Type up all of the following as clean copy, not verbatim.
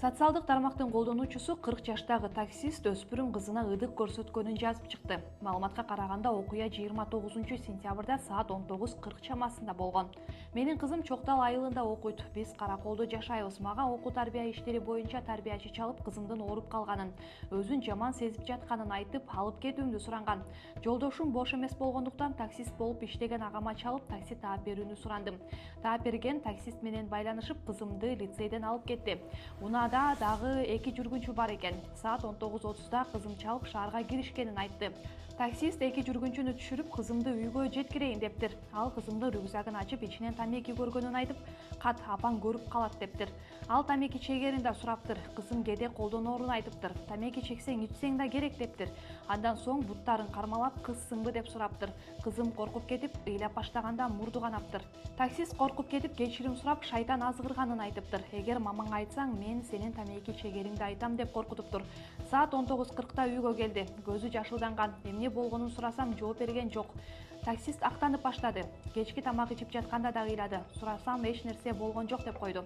Социалдык тармактын колдонуучусу 40 жаштагы таксист өспүрүм кызына ыдык көрсөткөнүн жазып чыкты. Маалыматка караганда окуя 29 сентябрда саат 19:40 чамасында болгон. Менин кызым Чоктал айылында окуйт. Биз Караколдо жашайбыз. Мага окуу тарбия иштери боюнча тарбиячы чалып кызымдын ооруп калганын, өзүн жаман сезип жатканын айтып, алып кетүүмдү суранган. Жолдошум бош эмес болгондуктан таксист болуп иштеген агама чалып такси таап берүүнү сурандым. Таап берген таксист менен байланышып кызымды лицейден алып кетти. Унада дагы 2 жүргүнчү бар экен. Саат 19:30да кызым чалып шаарга киришкенин айтты. Таксист 2 жүргүнчүнү түшүрүп, кызымды үйгө жеткирейин дептир. Ал кызымдын рюкзагын ачып, ичинен тамеки көргөнүн айтып, кат апаң көрүп калат дептир. Ал тамеки чегерин да сураптыр. Кызым кээде колдоноорун айтыптыр. Тамеки чексең, ичсең да керек дептир. Андан соң буттарын кармалап, кызсыңбы деп сураптыр. Кызым коркуп кетип, ыйлап баштаганда мурду канаптыр. Таксист коркуп кетип, кечирим сурап, шайтан азгырганын айтыптыр. Эгер мамаңа айтсаң, мен сенин тамеки чегериңди айтам деп коркутуптур. Саат 19:40да үйгө келди. Көзү жашылданган. Эмне болгонун сурасам, жооп берген жок. Таксист актанып баштады. Кечки тамак ичип жатканда да ыйлады. Сурасам, эч нерсе болгон жок деп койду.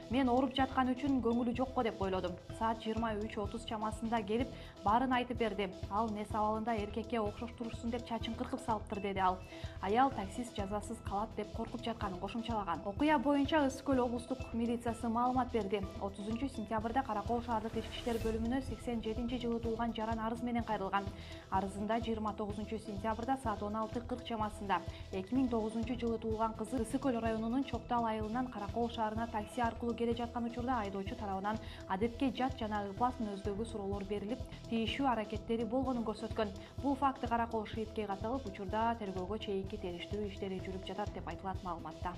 Мен ооруп жаткан үчүн көңүлү жокко деп ойлодум. Саат 23:30 чамасында келип, баарын айтып берди. Ал нес абалында эркекке окшош турушсун деп чачын кыркып салыптыр, деди ал. Аял таксист жазасыз калат деп коркуп жатканын кошумчалаган. Окуя боюнча Ысык Көл облустук милициясы маалымат берди. 30 сентябрда Каракол шаардык ички иштер бөлүмүнө 87-жылы туулган Жаран арыз менен кайрылган. Арызында 29 сентябрда саат 16:40 чамасында 2009-жылы туулган кызы Ысык Көл районунун Чоктал айылынан Каракол шаарына такси аркылуу келе жаткан учурда айдоочу тарабынан адепке жат жана ыплас мүнөздөгү суроолор берилип, тийишүү аракеттери болгонун көрсөткөн. Бул факты Каракол ШИИБге катталып, учурда тергөөгө чейинки териштирүү иштери жүрүп жатат деп айтылат маалыматта.